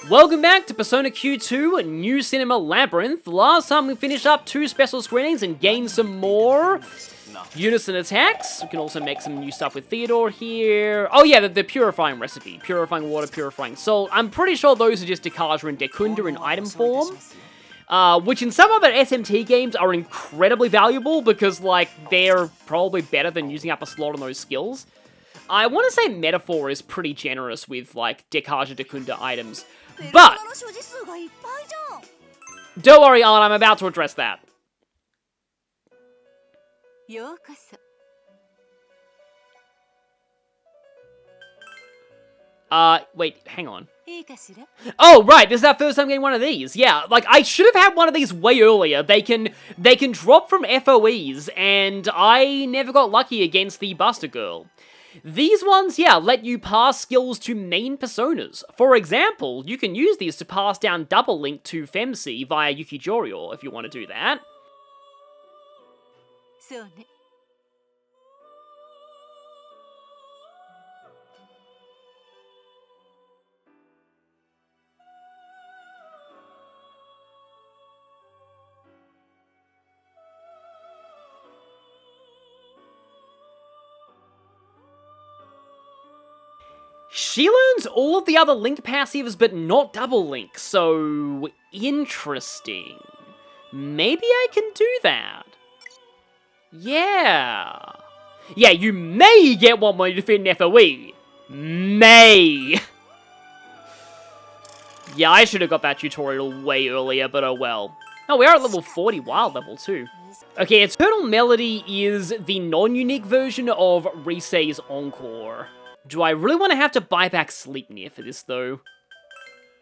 Welcome back to Persona Q2 New Cinema Labyrinth. Last time we finished up 2 special screenings and gained some more unison attacks. We can also make some new stuff with Theodore here. Oh yeah, the purifying recipe. Purifying water, purifying salt. I'm pretty sure those are just Dekaja and Dekunda in item form. Which in some other SMT games are incredibly valuable because, like, they're probably better than using up a slot on those skills. I want to say Metaphor is pretty generous with, like, Dekaja Dekunda items. But don't worry, Alan, I'm about to address that. Wait, hang on. Oh, right, this is our first time getting one of these. Yeah, like, I should have had one of these way earlier. They can drop from FOEs, and I never got lucky against the Buster Girl. These ones, yeah, let you pass skills to main personas. For example, you can use these to pass down Double Link to Femsi via Yukijoryo if you want to do that. She learns all of the other Link passives, but not Double Link, so interesting. Maybe I can do that. Yeah. Yeah, you may get one when you defeat an FOE. May. Yeah, I should have got that tutorial way earlier, but oh well. Oh, we are at level 40 wild level too. Okay, Eternal Melody is the non-unique version of Risei's Encore. Do I really want to have to buy back Sleipnir for this, though?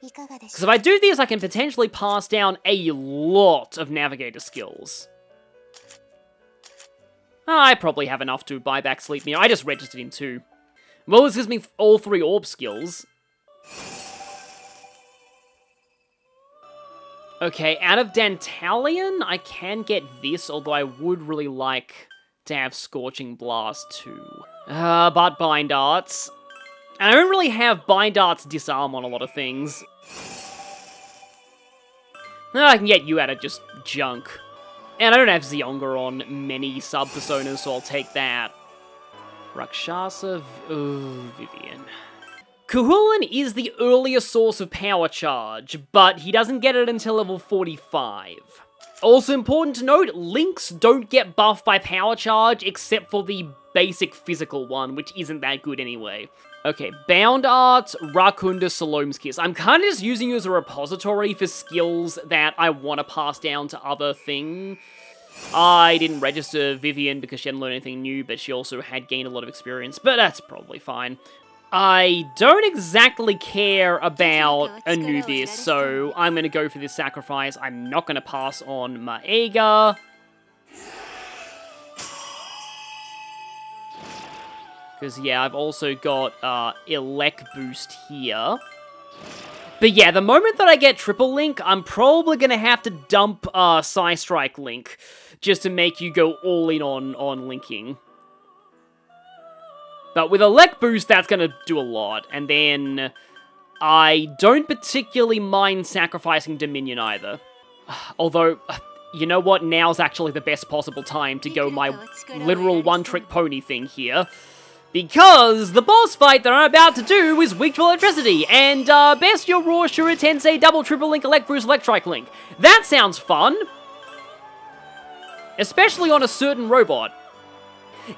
Because if I do this, I can potentially pass down a lot of Navigator skills. I probably have enough to buy back Sleipnir. I just registered him too. Well, this gives me all 3 orb skills. Okay, out of Dantalion, I can get this, although I would really like to have Scorching Blast too. But Bind Arts. And I don't really have Bind Arts Disarm on a lot of things. I can get you out of just junk. And I don't have Zionga on many sub-personas, so I'll take that. Rakshasa, Vivian. Kuhulan is the earlier source of power charge, but he doesn't get it until level 45. Also important to note, Links don't get buffed by power charge except for the basic physical one, which isn't that good anyway. Okay, Bound Art, Rakunda, Salome's Kiss. I'm kind of just using you as a repository for skills that I want to pass down to other things. I didn't register Vivian because she hadn't learned anything new, but she also had gained a lot of experience, but that's probably fine. I don't exactly care about Anubis, so I'm going to go for this sacrifice. I'm not going to pass on Maega. Because, yeah, I've also got Elec boost here. But yeah, the moment that I get Triple Link, I'm probably going to have to dump Psystrike Link, just to make you go all in on linking. But with Elec boost, that's going to do a lot. And then I don't particularly mind sacrificing Dominion either. Although, you know what? Now's actually the best possible time to go my literal one-trick pony thing here. Because the boss fight that I'm about to do is weak to electricity, and best your Raw Shura Tensei double triple link Elec boost Electrike Link. That sounds fun! Especially on a certain robot.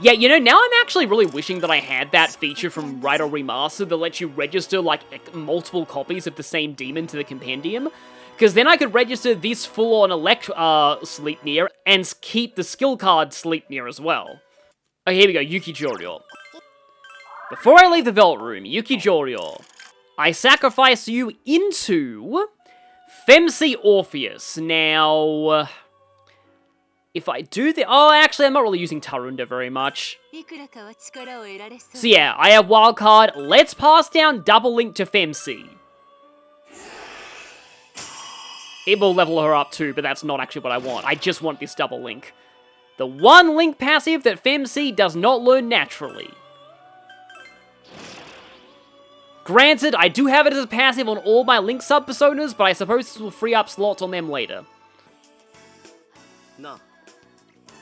Yeah, you know, now I'm actually really wishing that I had that feature from Raidou Remastered that lets you register, like, multiple copies of the same demon to the compendium. Because then I could register this full-on Sleipnir and keep the skill card Sleipnir as well. Okay, here we go, Yukijoryo. Before I leave the Velvet Room, Yukijoryo, I sacrifice you into Femsi Orpheus. Now, if I do the... Oh, actually, I'm not really using Tarunda very much. So yeah, I have Wildcard. Let's pass down Double Link to Femsi. It will level her up too, but that's not actually what I want. I just want this Double Link. The one Link passive that Femsi does not learn naturally. Granted, I do have it as a passive on all my Link sub-personas, but I suppose this will free up slots on them later. No.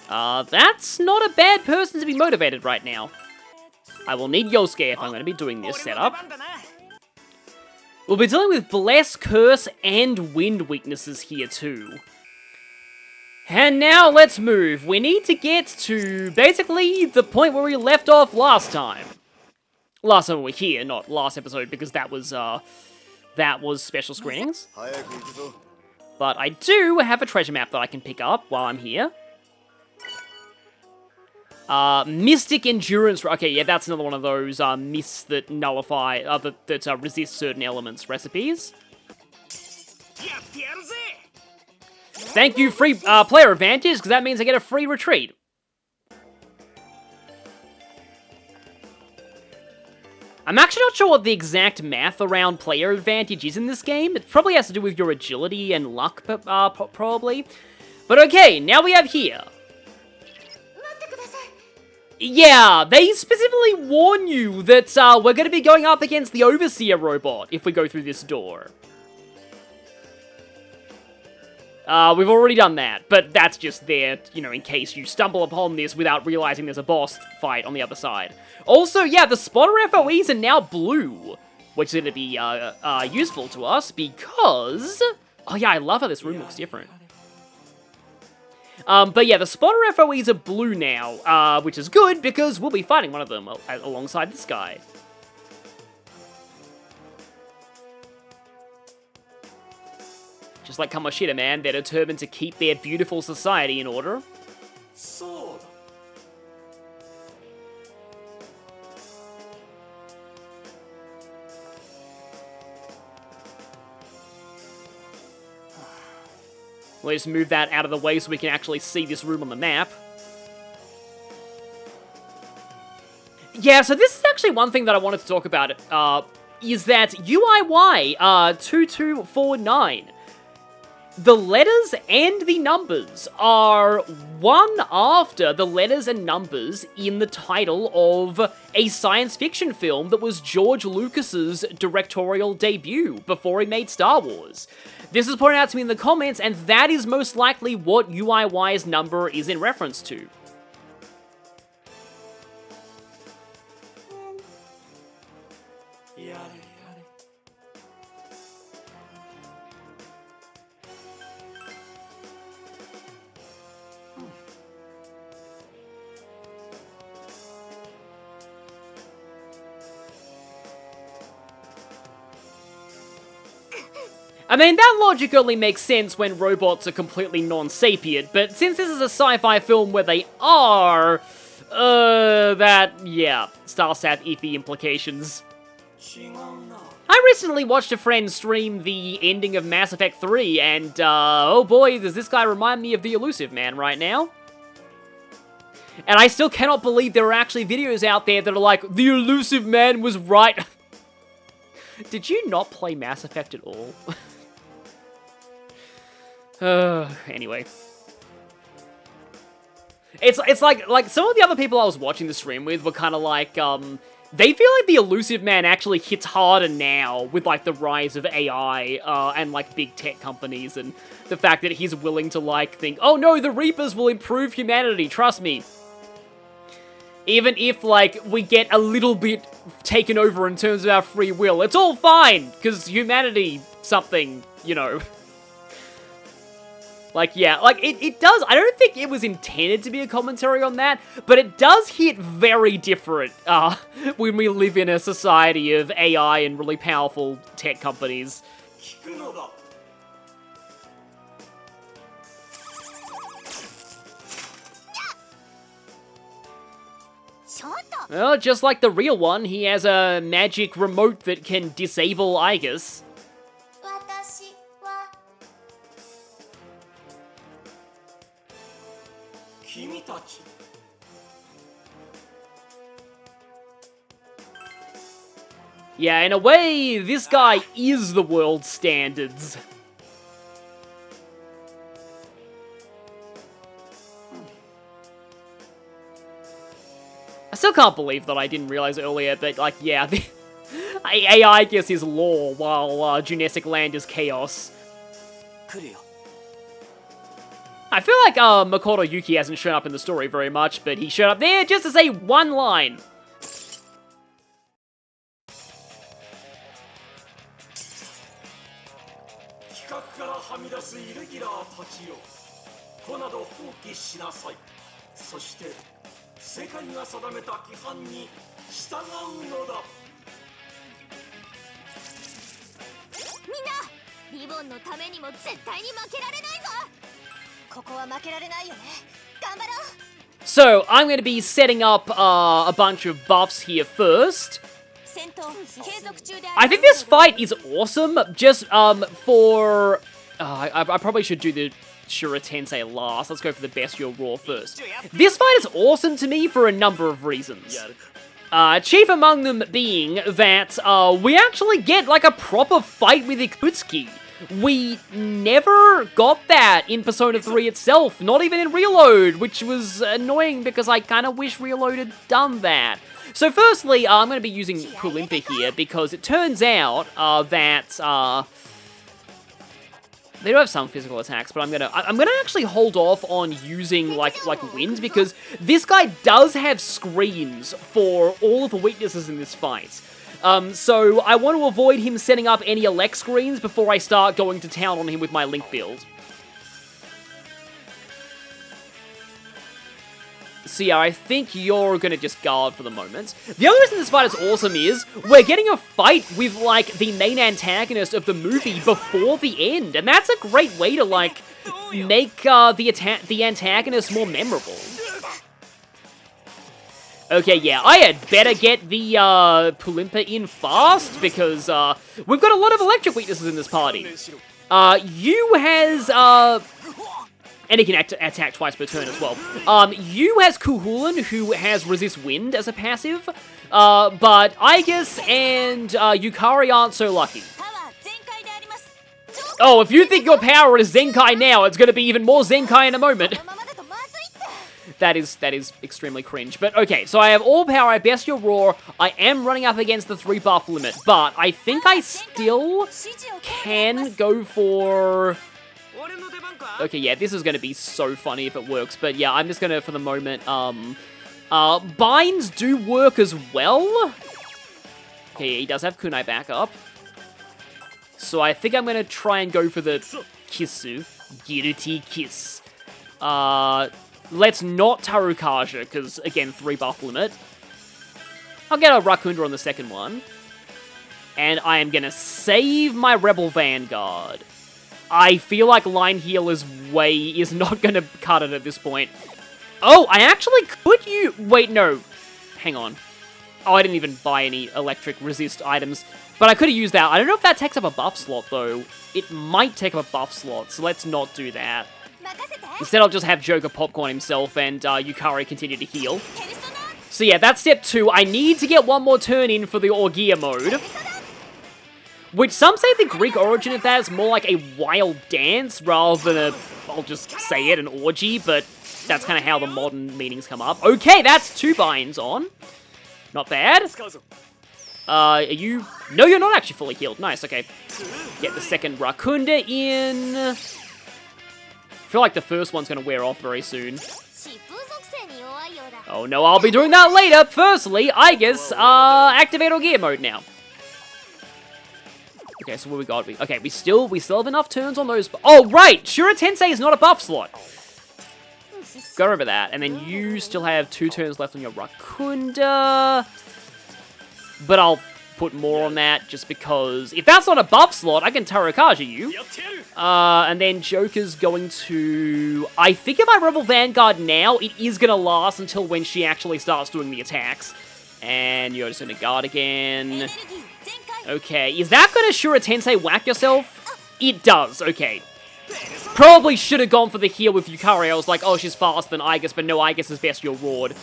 That's not a bad person to be motivated right now. I will need Yosuke if I'm going to be doing this setup. We'll be dealing with Bless, Curse, and Wind weaknesses here too. And now let's move. We need to get to, basically, the point where we left off last time. Last time we were here, not last episode, because that was special screenings. But I do have a treasure map that I can pick up while I'm here. Mystic Endurance. Okay, yeah, that's another one of those myths that nullify, that resist certain elements recipes. Thank you, free player advantage, because that means I get a free retreat. I'm actually not sure what the exact math around player advantage is in this game. It probably has to do with your agility and luck, probably. But okay, now we have here. Yeah, they specifically warn you that we're going to be going up against the Over-SEARED robot if we go through this door. We've already done that, but that's just there, you know, in case you stumble upon this without realizing there's a boss fight on the other side. Also, yeah, the spotter FOEs are now blue, which is going to be useful to us because... Oh yeah, I love how this room looks different. But yeah, the spotter FOEs are blue now, which is good because we'll be fighting one of them alongside this guy. Just like Kamoshida, man, they're determined to keep their beautiful society in order. We'll just move that out of the way so we can actually see this room on the map. Yeah, so this is actually one thing that I wanted to talk about, is that UIY 2249, the letters and the numbers are one after the letters and numbers in the title of a science fiction film that was George Lucas's directorial debut before he made Star Wars. This is pointed out to me in the comments, and that is most likely what UIY's number is in reference to. I mean, that logic only makes sense when robots are completely non-sapient, but since this is a sci-fi film where they are, yeah, Starsat iffy implications. I recently watched a friend stream the ending of Mass Effect 3, and, oh boy, does this guy remind me of the Elusive Man right now. And I still cannot believe there are actually videos out there that are like, the Elusive Man was right. Did you not play Mass Effect at all? Anyway. It's like some of the other people I was watching the stream with were kind of like, they feel like the Elusive Man actually hits harder now with, like, the rise of AI, and, like, big tech companies, and the fact that he's willing to, like, think, oh no, the Reapers will improve humanity, trust me. Even if, like, we get a little bit taken over in terms of our free will, it's all fine, because humanity something, you know. Like, yeah, like, it does, I don't think it was intended to be a commentary on that, but it does hit very different, when we live in a society of AI and really powerful tech companies. Well, just like the real one, he has a magic remote that can disable Igus. Yeah, in a way, this guy is the world's standards. I still can't believe that I didn't realize earlier, but, like, yeah, AI gets his law, while Genetic Land is chaos. I feel like Makoto Yuki hasn't shown up in the story very much, but he showed up there just to say one line. So, I'm going to be setting up a bunch of buffs here first. I think this fight is awesome, just for... I probably should do the Shura Tensei last. Let's go for the Bestial Roar first. This fight is awesome to me for a number of reasons. Chief among them being that we actually get like a proper fight with Ikutsuki. We never got that in Persona 3 itself, not even in Reload, which was annoying because I kind of wish Reload had done that. So firstly, I'm going to be using Kulimpa here because it turns out that they do have some physical attacks, but I'm gonna actually hold off on using like wind because this guy does have screens for all of the weaknesses in this fight. So I want to avoid him setting up any elect screens before I start going to town on him with my Link build. So yeah, I think you're gonna just guard for the moment. The other reason this fight is awesome is we're getting a fight with, like, the main antagonist of the movie before the end, and that's a great way to, like, make the antagonist more memorable. Okay, yeah, I had better get the Pulimpa in fast, because we've got a lot of electric weaknesses in this party. Yu has... and he can attack twice per turn as well. Yu has Kuhulan, who has Resist Wind as a passive, but Aigis and Yukari aren't so lucky. Oh, if you think your power is Zenkai now, it's going to be even more Zenkai in a moment. That is extremely cringe. But okay, so I have all power, I have Bestial Roar, I am running up against the 3 buff limit, but I think I still can go for... Okay, yeah, this is going to be so funny if it works, but yeah, I'm just going to, for the moment, binds do work as well. Okay, yeah, he does have Kunai backup. So I think I'm going to try and go for the Kissu. Guilty Kiss. Let's not Tarukaja, because, again, 3 buff limit. I'll get a Rakunda on the second one. And I am going to save my Rebel Vanguard. I feel like Line Heal is not going to cut it at this point. Oh, I actually could use... Wait, no. Hang on. Oh, I didn't even buy any electric resist items. But I could have used that. I don't know if that takes up a buff slot, though. It might take up a buff slot, so let's not do that. Instead, I'll just have Joker popcorn himself and Yukari continue to heal. So yeah, that's step 2. I need to get one more turn in for the Orgia mode. Which some say the Greek origin of that is more like a wild dance rather than I'll just say it, an orgy, but that's kind of how the modern meanings come up. Okay, that's 2 binds on. Not bad. Are you... No, you're not actually fully healed. Nice, okay. Get the second Rakunda in. I feel like the first one's going to wear off very soon. Oh no, I'll be doing that later. Firstly, I guess, activate Orgia mode now. Okay, so what we got? Okay, we still have enough turns on those. Oh, right! Shura Tensei is not a buff slot. Gotta remember that. And then you still have 2 turns left on your Rakunda. But I'll put more on that just because if that's not a buff slot, I can Tarukaja you. And then Joker's going to... I think if I Rebel Vanguard now, it is going to last until when she actually starts doing the attacks. And you're just going to guard again. Okay, is that going to Shura Tensei whack yourself? It does, okay. Probably should have gone for the heal with Yukari. I was like, oh, she's faster than Aigis, but no, Aigis is Bestial Roared.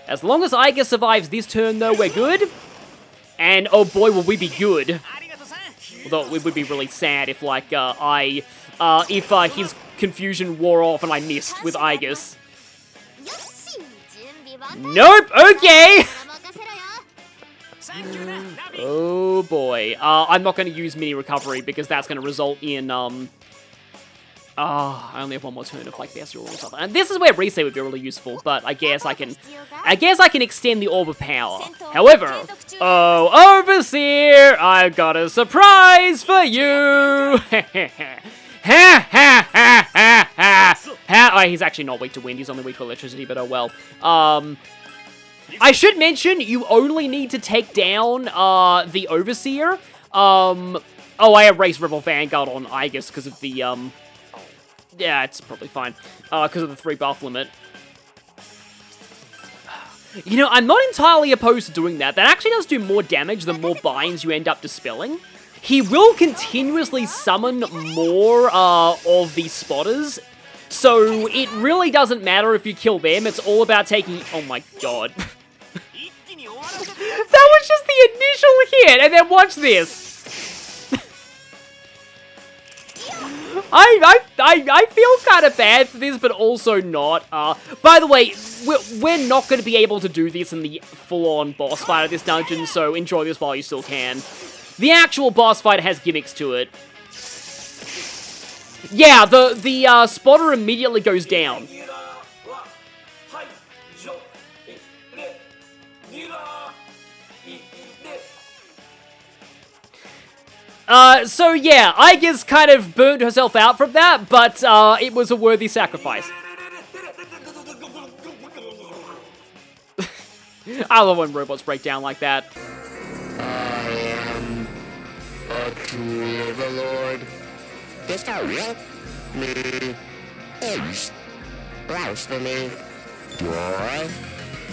As long as Aigis survives this turn, though, we're good. And, oh boy, will we be good. Although it would be really sad if, like, his confusion wore off and I missed with Aigis. Nope, okay! Oh boy. I'm not going to use mini recovery because that's going to result in, I only have one more turn of, like, bestial or something. And this is where reset would be really useful, but I guess I can extend the Orb of Power. However, oh, Overseer, I've got a surprise for you! Ha ha ha ha ha! Oh, he's actually not weak to wind, he's only weak to electricity, but oh well. I should mention, you only need to take down, the Overseer. Oh, I erased Rebel Vanguard on Aegis because of the, yeah, it's probably fine. Because of the 3 buff limit. You know, I'm not entirely opposed to doing that. That actually does do more damage the more binds you end up dispelling. He will continuously summon more of these spotters. So it really doesn't matter if you kill them. It's all about taking... Oh my god. That was just the initial hit, and then watch this. I feel kind of bad for this, but also not. By the way, we're not going to be able to do this in the full-on boss fight of this dungeon, so enjoy this while you still can. The actual boss fight has gimmicks to it. Yeah, the spotter immediately goes down. So yeah, Aegis kind of burned herself out from that, but, it was a worthy sacrifice. I love when robots break down like that. I am a tool of the Lord. Destroy me is blasphemy. Joy,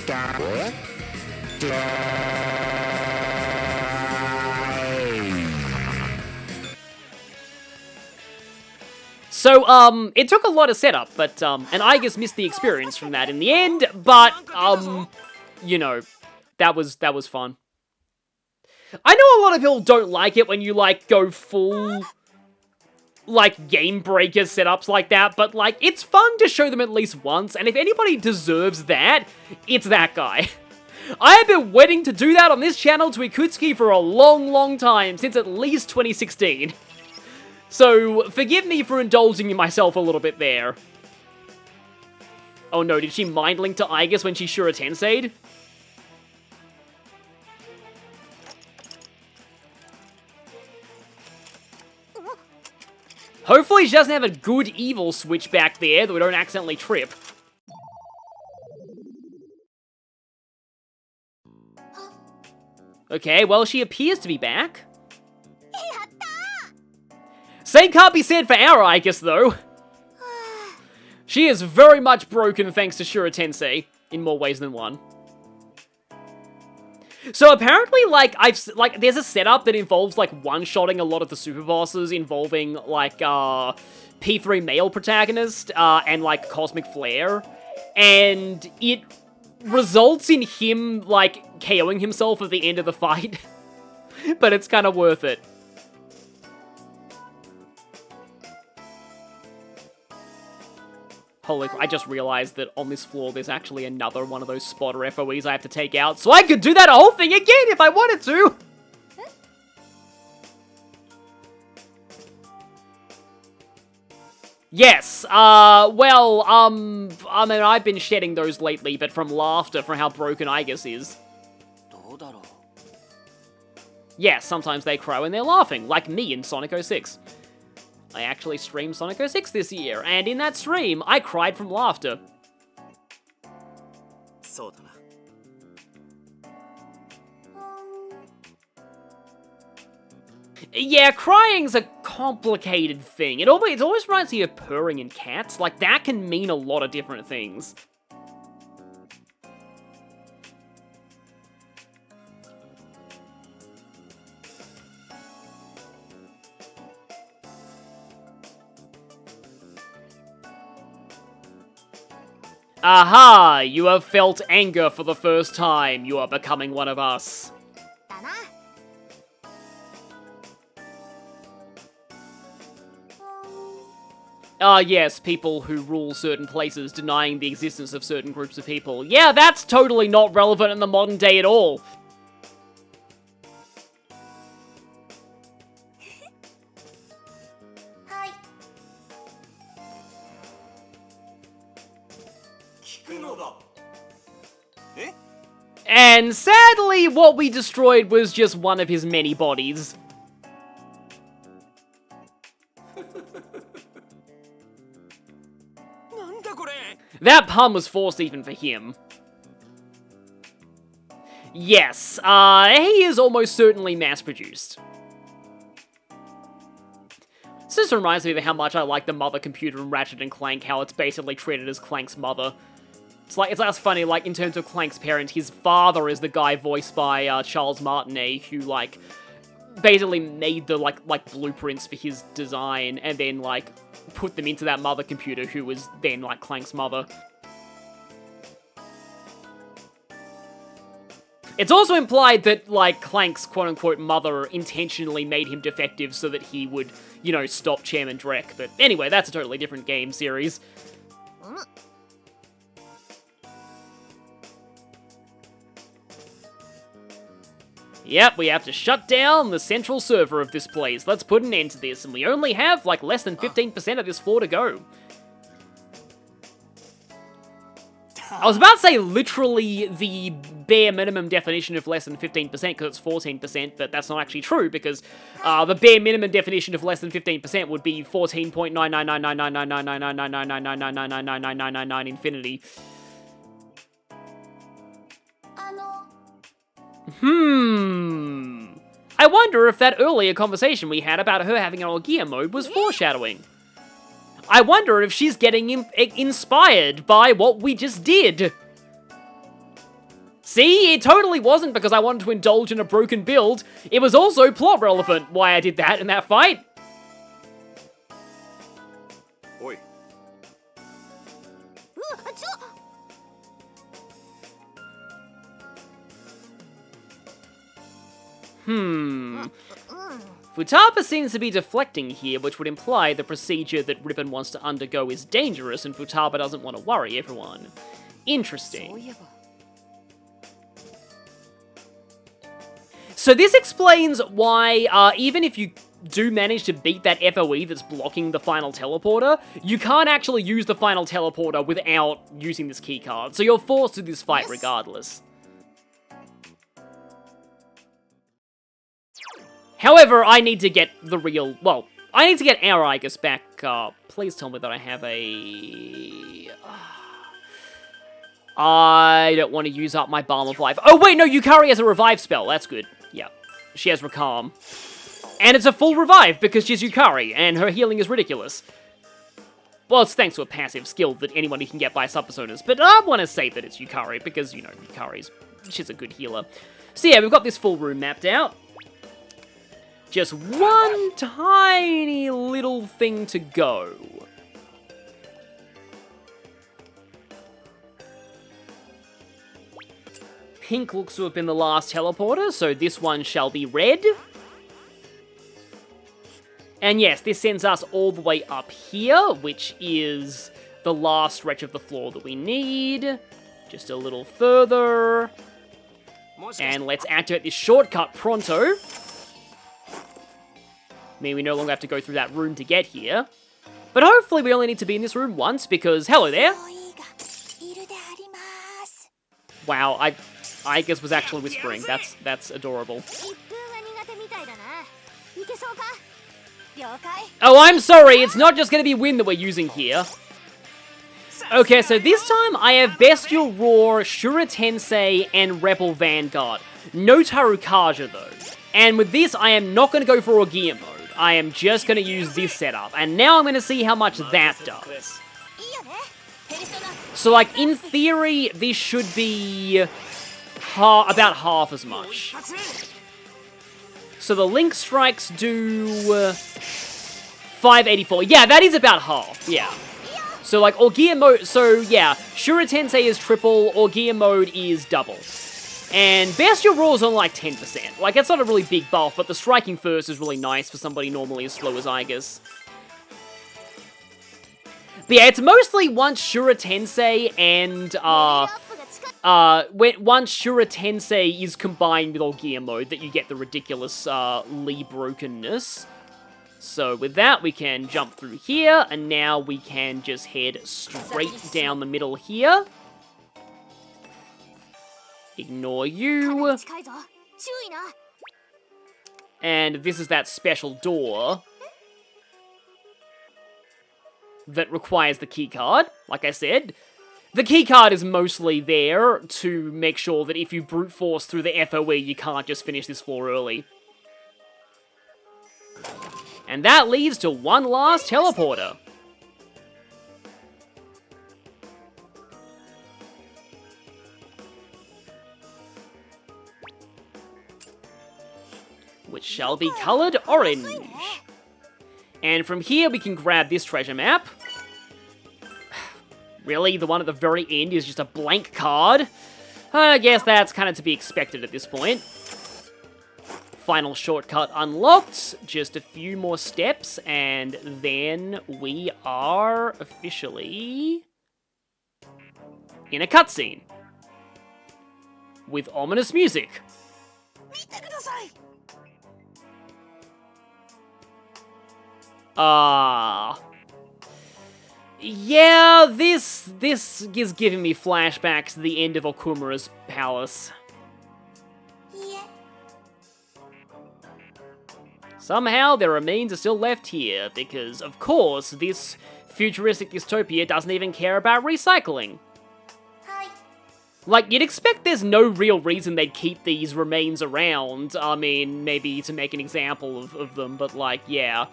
die, So, it took a lot of setup, but, and Aegis missed the experience from that in the end, but, you know, that was fun. I know a lot of people don't like it when you, like, go full, like, game breaker setups like that, but, like, it's fun to show them at least once, and if anybody deserves that, it's that guy. I have been waiting to do that on this channel to Ikutsuki for a long, long time, since at least 2016. So, forgive me for indulging in myself a little bit there. Oh no, did she mind link to Aegis when she Shura Tensei'd? Hopefully she doesn't have a good evil switch back there that we don't accidentally trip. Okay, well, she appears to be back. Same can't be said for our Aegis, though. She is very much broken thanks to Shura Tensei, in more ways than one. So apparently, like, there's a setup that involves, like, one-shotting a lot of the super bosses, involving, like, P3 male protagonist, and, like, Cosmic Flare. And it results in him, like, KOing himself at the end of the fight. But it's kind of worth it. Holy, I just realized that on this floor there's actually another one of those spotter FOEs I have to take out, so I could do that whole thing again if I wanted to! Yes, well, I mean, I've been shedding those lately, but from laughter from how broken Aegis is. Yes, sometimes they cry when they're laughing, like me in Sonic 06. I actually streamed Sonic 06 this year, and in that stream, I cried from laughter. Yeah, crying's a complicated thing. It always reminds me of purring in cats. Like, that can mean a lot of different things. Aha! You have felt anger for the first time. You are becoming one of us. Ah, yes, people who rule certain places denying the existence of certain groups of people. Yeah, that's totally not relevant in the modern day at all. And sadly, what we destroyed was just one of his many bodies. That pun was forced even for him. Yes, he is almost certainly mass-produced. This just reminds me of how much I like the mother computer in Ratchet and Clank, how it's basically treated as Clank's mother. It's funny, like, in terms of Clank's parent, his father is the guy voiced by, Charles Martinet, who, like, basically made the, like, blueprints for his design, and then, like, put them into that mother computer, who was then, like, Clank's mother. It's also implied that, like, Clank's quote-unquote mother intentionally made him defective so that he would, you know, stop Chairman Drek. But anyway, that's a totally different game series. Yep, we have to shut down the central server of this place. Let's put an end to this, and we only have, like, less than 15% of this floor to go. I was about to say literally the bare minimum definition of less than 15% because it's 14%, but that's not actually true because the bare minimum definition of less than 15% would be 14.99999999999999999999999 infinity. I wonder if that earlier conversation we had about her having an Orgia mode was foreshadowing. I wonder if she's getting inspired by what we just did. See, it totally wasn't because I wanted to indulge in a broken build. It was also plot relevant why I did that in that fight. Oi. Futaba seems to be deflecting here, which would imply the procedure that Ribbon wants to undergo is dangerous and Futaba doesn't want to worry everyone. Interesting. So this explains why, even if you do manage to beat that FOE that's blocking the final teleporter, you can't actually use the final teleporter without using this keycard, so you're forced to this fight regardless. However, I need to get the real... Well, I need to get our Igus back. Please tell me that I have a... I don't want to use up my Balm of Life. Oh, wait, no, Yukari has a revive spell. That's good. Yeah, she has Recalm. And it's a full revive because she's Yukari, and her healing is ridiculous. Well, it's thanks to a passive skill that anyone can get by sub-personas, but I want to say that it's Yukari because, you know, she's a good healer. So yeah, we've got this full room mapped out. Just one tiny little thing to go. Pink looks to have been the last teleporter, so this one shall be red. And yes, this sends us all the way up here, which is the last stretch of the floor that we need. Just a little further. And let's activate this shortcut pronto. I mean, we no longer have to go through that room to get here. But hopefully we only need to be in this room once, because hello there. Wow, I guess was actually whispering. That's adorable. Oh, I'm sorry, it's not just going to be Wind that we're using here. Okay, so this time I have Bestial Roar, Shura Tensei, and Rebel Vanguard. No Tarukaja, though. And with this, I am not going to go for Orgia mode. I am just going to use this setup. And now I'm going to see how much that does. So, like, in theory, this should be about half as much. So the Link Strikes do 584. Yeah, that is about half, yeah. So, like, Orgia mode, so, yeah, Shura Tensei is triple, Orgia mode is double. And Bestial Roar is on, like, 10%. Like, that's not a really big buff, but the Striking First is really nice for somebody normally as slow as Igus. But yeah, it's mostly once Shura Tensei and, once Shura Tensei is combined with Orgia mode that you get the ridiculous, Lee brokenness. So with that, we can jump through here, and now we can just head straight down the middle here. Ignore かなり you. 近いぞ注意な And this is that special door that requires the keycard, like I said. The keycard is mostly there to make sure that if you brute force through the FOE, you can't just finish this floor early. And that leads to one last teleporter. Which shall be colored orange. And from here we can grab this treasure map. Really? The one at the very end is just a blank card? I guess that's kind of to be expected at this point. Final shortcut unlocked. Just a few more steps, and then we are officially in a cutscene. With ominous music. 見てください Yeah, this is giving me flashbacks to the end of Okumura's palace. いえ Somehow, their remains are still left here, because, of course, this futuristic dystopia doesn't even care about recycling. はい Like, you'd expect there's no real reason they'd keep these remains around. I mean, maybe to make an example of them, but like, yeah.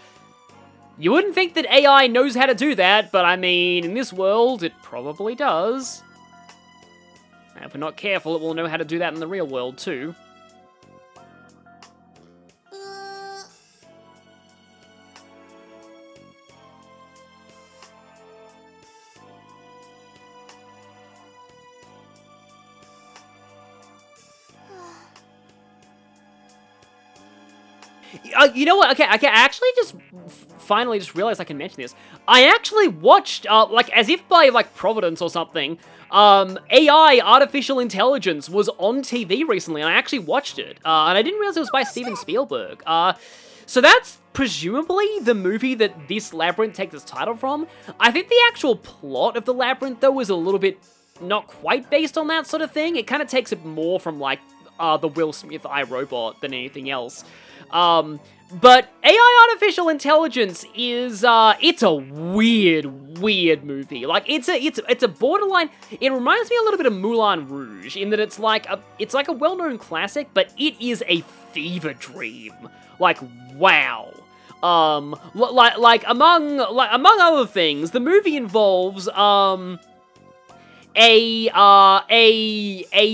You wouldn't think that AI knows how to do that, but I mean, in this world, it probably does. And if we're not careful, it will know how to do that in the real world, too. うー You know what? Okay, I actually just finally just realized I can mention this. I actually watched, like, as if by, like, Providence or something, AI, artificial intelligence, was on TV recently, and I actually watched it. And I didn't realize it was by Steven Spielberg. So that's presumably the movie that this Labyrinth takes its title from. I think the actual plot of the Labyrinth, though, is a little bit not quite based on that sort of thing. It kind of takes it more from, like, the Will Smith iRobot than anything else. But AI artificial intelligence is, it's a weird movie. Like, it's a borderline, it reminds me a little bit of Moulin Rouge, in that it's like a well-known classic, but it is a fever dream. Like, wow. Like, among other things, the movie involves, a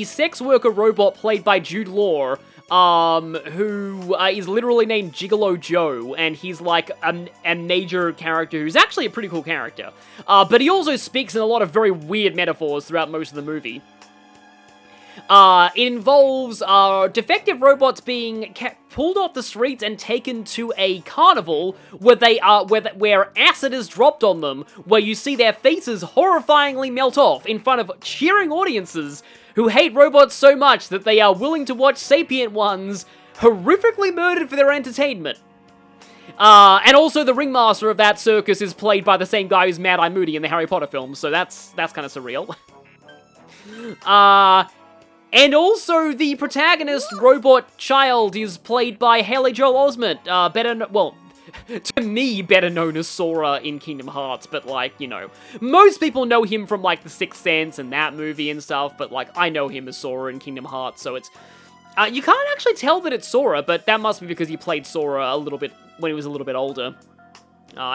sex worker robot played by Jude Law, who is literally named Gigolo Joe, and he's like a major character who's actually a pretty cool character. But he also speaks in a lot of very weird metaphors throughout most of the movie. It involves defective robots being pulled off the streets and taken to a carnival where where acid is dropped on them, where you see their faces horrifyingly melt off in front of cheering audiences who hate robots so much that they are willing to watch sapient ones horrifically murdered for their entertainment. And also the ringmaster of that circus is played by the same guy who's Mad-Eye Moody in the Harry Potter films, so that's kind of surreal. And also, the protagonist, robot child, is played by Haley Joel Osment, to me, better known as Sora in Kingdom Hearts, but, like, you know, most people know him from, like, The Sixth Sense and that movie and stuff, but, like, I know him as Sora in Kingdom Hearts, so it's, you can't actually tell that it's Sora, but that must be because he played Sora a little bit, when he was a little bit older.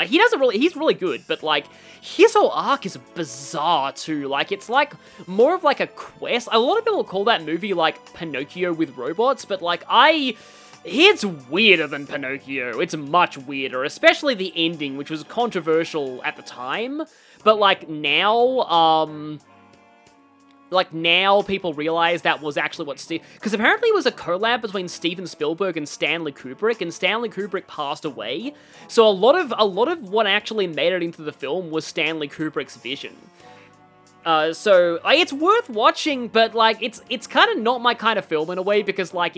He's really good, but, like, his whole arc is bizarre, too. Like, it's, like, more of, like, a quest. A lot of people call that movie, like, Pinocchio with robots, but, like, it's weirder than Pinocchio. It's much weirder, especially the ending, which was controversial at the time, but, like, now, now people realize that was actually what because apparently it was a collab between Steven Spielberg and Stanley Kubrick, and Stanley Kubrick passed away. So a lot of what actually made it into the film was Stanley Kubrick's vision. So like, it's worth watching, but like it's kind of not my kind of film in a way, because like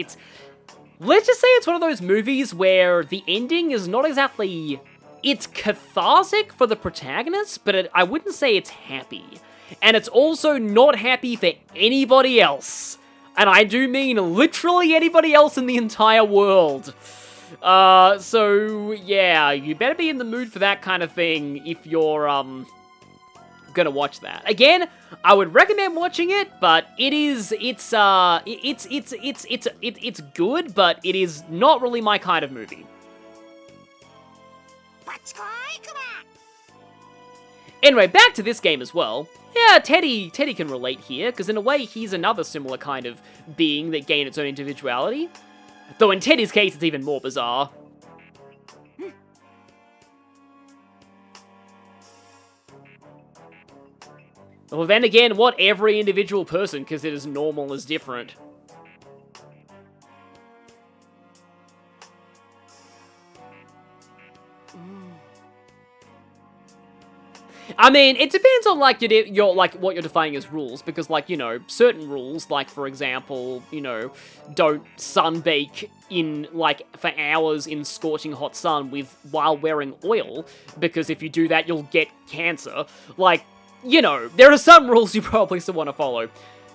let's just say it's one of those movies where the ending is not exactly, it's cathartic for the protagonist, but I wouldn't say it's happy. And it's also not happy for anybody else. And I do mean literally anybody else in the entire world. So, yeah, you better be in the mood for that kind of thing if you're, gonna watch that. Again, I would recommend watching it, but it's good, but it is not really my kind of movie. Anyway, back to this game as well. Yeah, Teddy can relate here, because in a way, he's another similar kind of being that gained its own individuality. Though in Teddy's case, it's even more bizarre. Well, then again, what every individual person considers normal is different. I mean, it depends on, like, your what you're defining as rules, because, like, you know, certain rules, like, for example, you know, don't sunbake in, like, for hours in scorching hot sun while wearing oil, because if you do that, you'll get cancer. Like, you know, there are some rules you probably still want to follow.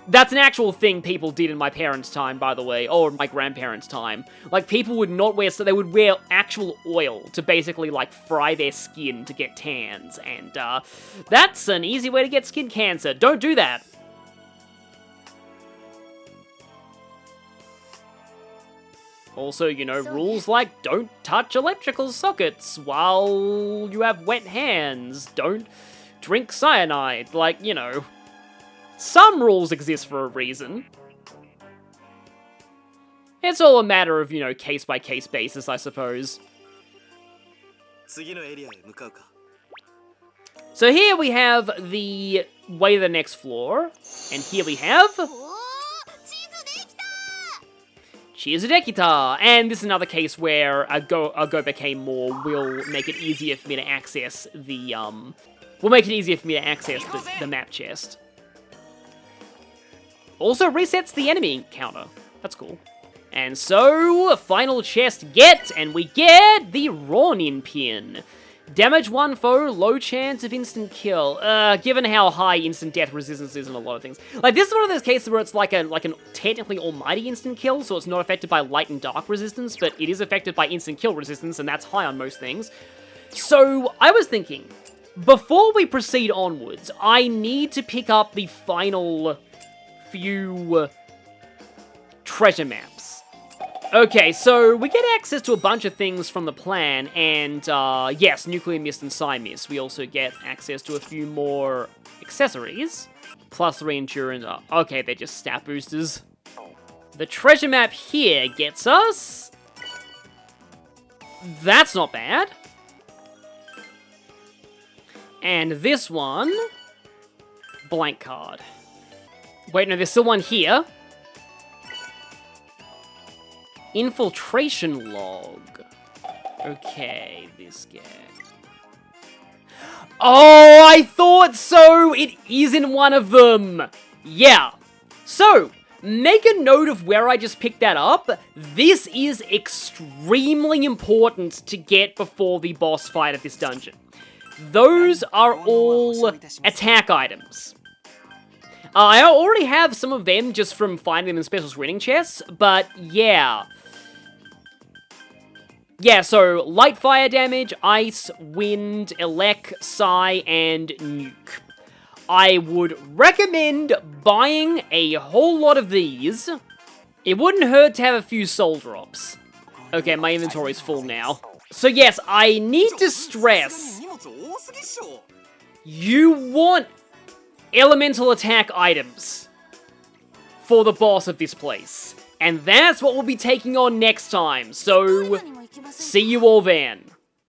That's an actual thing people did in my parents' time, by the way, or my grandparents' time. Like, people would not wear, so they would wear actual oil to basically, like, fry their skin to get tans, and, that's an easy way to get skin cancer. Don't do that. Also, you know, rules like don't touch electrical sockets while you have wet hands. Don't drink cyanide, like, you know. Some rules exist for a reason. It's all a matter of, you know, case-by-case basis, I suppose. So here we have the way to the next floor, and here we have Chizudekita! And this is another case where a go became more will make it easier for me to access the, the map chest. Also resets the enemy counter. That's cool. And so, final chest get, and we get the Ronin pin. Damage one foe, low chance of instant kill. Given how high instant death resistance is in a lot of things. Like, this is one of those cases where it's like an technically almighty instant kill, so it's not affected by light and dark resistance, but it is affected by instant kill resistance, and that's high on most things. So, I was thinking, before we proceed onwards, I need to pick up the final few treasure maps. Okay, so we get access to a bunch of things from the plan, and yes, Nuclear Mist and Psi Mist. We also get access to a few more accessories. Plus 3 endurance. Okay, they're just stat boosters. The treasure map here gets us... That's not bad. And this one... Blank card. Wait, no, there's still one here. Infiltration log. Okay, this guy. Oh, I thought so! It is in one of them! Yeah. So, make a note of where I just picked that up. This is extremely important to get before the boss fight of this dungeon. Those are all attack items. I already have some of them just from finding them in special screening chests, but yeah. Yeah, so light fire damage, ice, wind, elec, psi, and nuke. I would recommend buying a whole lot of these. It wouldn't hurt to have a few soul drops. Okay, my inventory's full now. So yes, I need to stress, you want elemental attack items for the boss of this place. And that's what we'll be taking on next time, so see you all then.